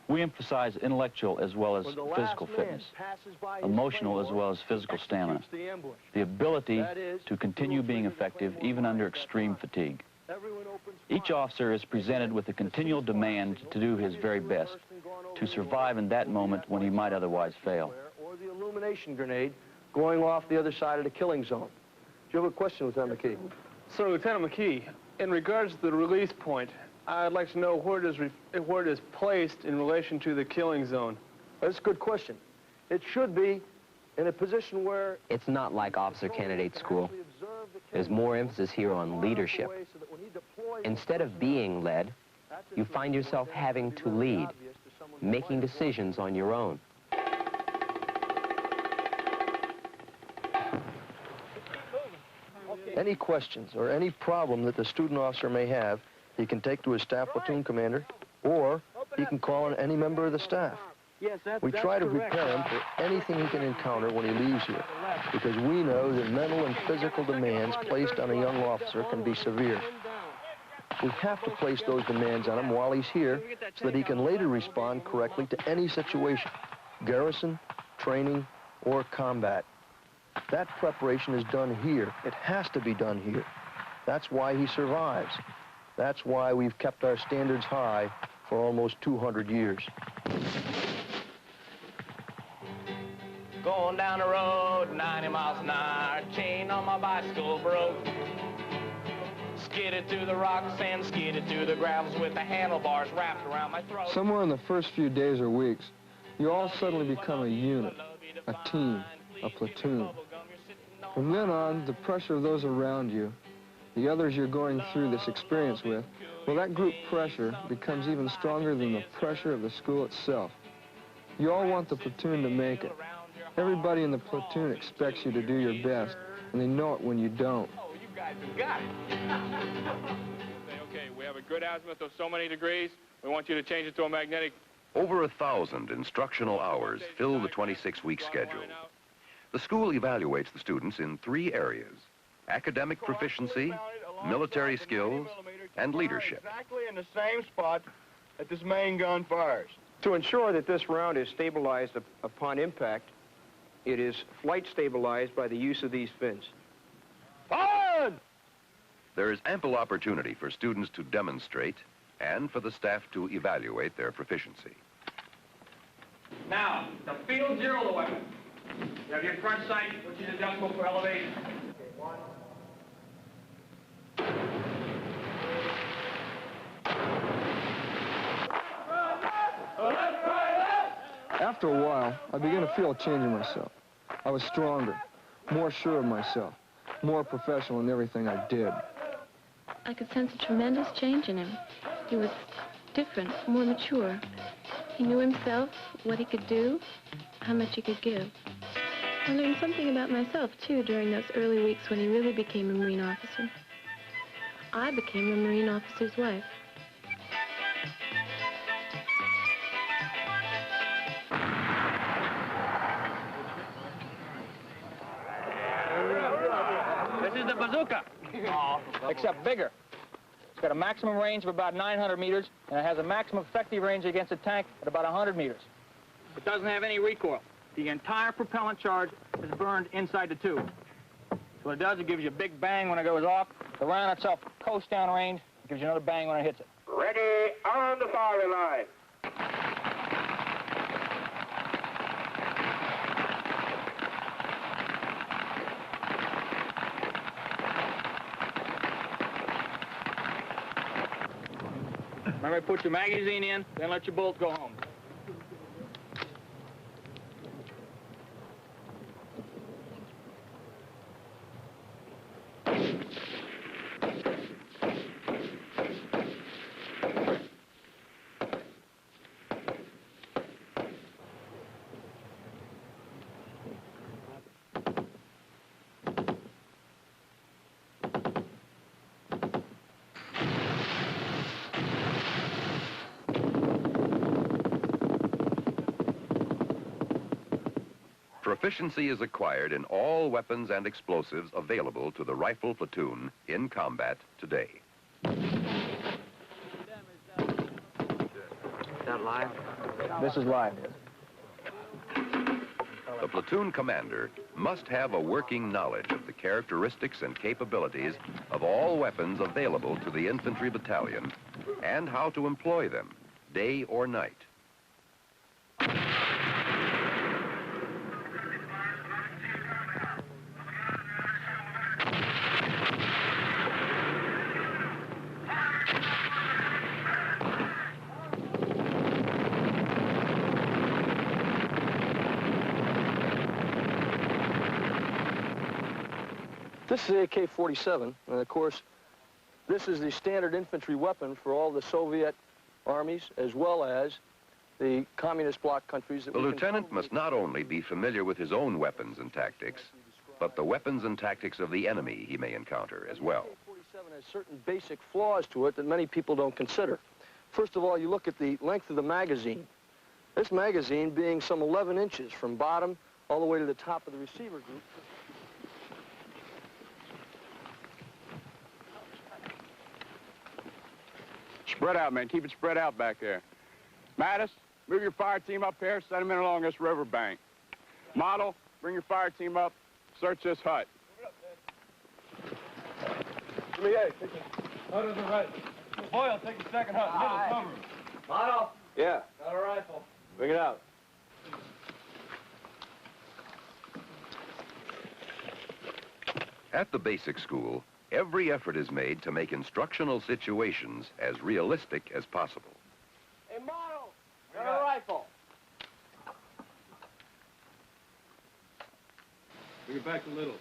We emphasize intellectual as well as physical fitness, emotional as well as physical stamina, the ability to continue being effective even under extreme fatigue. Each officer is presented with a continual demand to do his very best, to survive in that moment when he might otherwise fail. Or the illumination grenade going off the other side of the killing zone. Do you have a question, Lieutenant McKee? So, Lieutenant McKee, in regards to the release point, I'd like to know where it is placed in relation to the killing zone. That's a good question. It should be in a position where... It's not like officer candidate school. There's more emphasis here on leadership. Instead of being led, you find yourself having to lead, making decisions on your own. Any questions or any problem that the student officer may have, he can take to his staff platoon commander, or he can call on any member of the staff. We try to prepare him for anything he can encounter when he leaves here, because we know that mental and physical demands placed on a young officer can be severe. We have to place those demands on him while he's here so that he can later respond correctly to any situation, garrison, training, or combat. That preparation is done here. It has to be done here. That's why he survives. That's why we've kept our standards high for almost 200 years. Going down the road, 90 miles an hour, chain on my bicycle broke. Skidded through the rocks and skidded through the gravels with the handlebars wrapped around my throat. Somewhere in the first few days or weeks, you all suddenly become a unit, a team, a platoon. From then on, the pressure of those around you, the others you're going through this experience with, well, that group pressure becomes even stronger than the pressure of the school itself. You all want the platoon to make it. Everybody in the platoon expects you to do your best, and they know it when you don't. Oh, you guys have got it. Okay, we have a good azimuth of so many degrees. We want you to change it to a magnetic. Over 1,000 instructional hours fill the 26-week schedule. The school evaluates the students in 3 areas: academic proficiency, military skills, and leadership. Exactly in the same spot that this main gun fires. To ensure that this round is stabilized upon impact, it is flight stabilized by the use of these fins. Forward! There is ample opportunity for students to demonstrate and for the staff to evaluate their proficiency. Now, to field zero the weapon. You have your front sight, which is adjustable for elevation. After a while, I began to feel a change in myself. I was stronger, more sure of myself, more professional in everything I did. I could sense a tremendous change in him. He was different, more mature. He knew himself, what he could do, how much he could give. I learned something about myself, too, during those early weeks when he really became a Marine officer. I became a Marine officer's wife. This is the bazooka, except bigger. It's got a maximum range of about 900 meters, and it has a maximum effective range against a tank at about 100 meters. It doesn't have any recoil. The entire propellant charge is burned inside the tube. So what it does, it gives you a big bang when it goes off. The round itself coasts down range, it gives you another bang when it hits it. Ready on the firing line. Remember, put your magazine in, then let your bolt go home. Proficiency is acquired in all weapons and explosives available to the rifle platoon in combat today. Now, not live? This is live. The platoon commander must have a working knowledge of the characteristics and capabilities of all weapons available to the infantry battalion and how to employ them, day or night. This is AK-47, and of course, this is the standard infantry weapon for all the Soviet armies, as well as the communist bloc countries. The lieutenant must not only be familiar with his own weapons and tactics, but the weapons and tactics of the enemy he may encounter as well. AK-47 has certain basic flaws to it that many people don't consider. First of all, you look at the length of the magazine. This magazine being some 11 inches from bottom all the way to the top of the receiver group. Spread out, man. Keep it spread out back there. Mattis, move your fire team up here. Send them in along this riverbank. Model, bring your fire team up. Search this hut. Give me A. Take the hut on the right. Boyle, take the second hut. Middle cover. Model. Yeah. Got a rifle. Bring it out. At the basic school, every effort is made to make instructional situations as realistic as possible. Hey, model. Got a rifle. Bring it back to Little.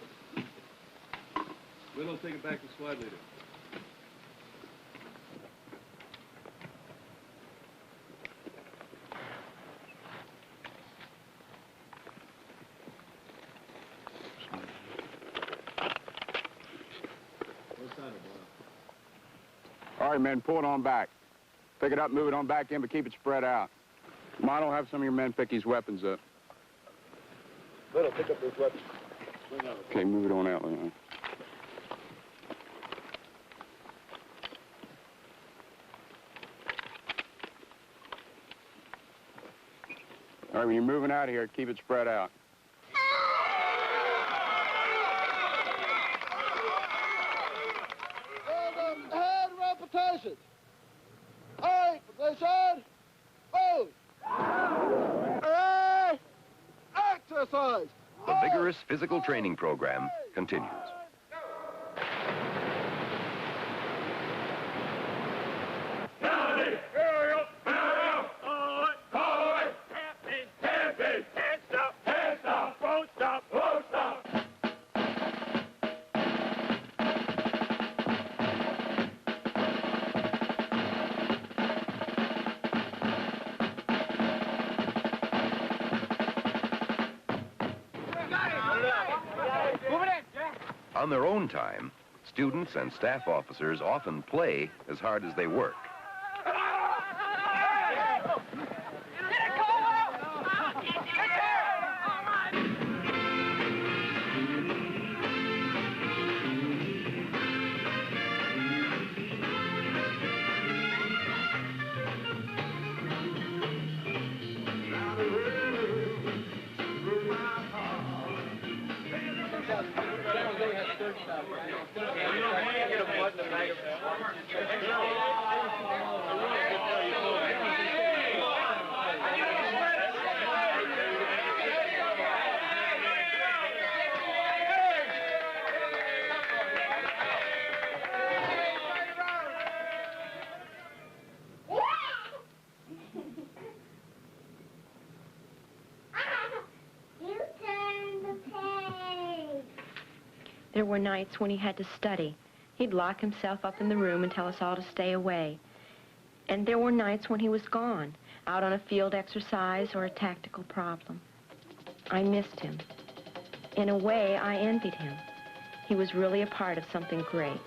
Little, take it back to squad leader. All right, men, pull it on back. Pick it up, move it on back in, but keep it spread out. Model, have some of your men pick these weapons up. Little, pick up those weapons. Okay, move it on out. Little. All right, when you're moving out of here, keep it spread out. Head repetitions. All right, position. Move. Hey, exercise. The vigorous physical training program continues. On their own time, students and staff officers often play as hard as they work. There were nights when he had to study. He'd lock himself up in the room and tell us all to stay away. And there were nights when he was gone, out on a field exercise or a tactical problem. I missed him. In a way, I envied him. He was really a part of something great.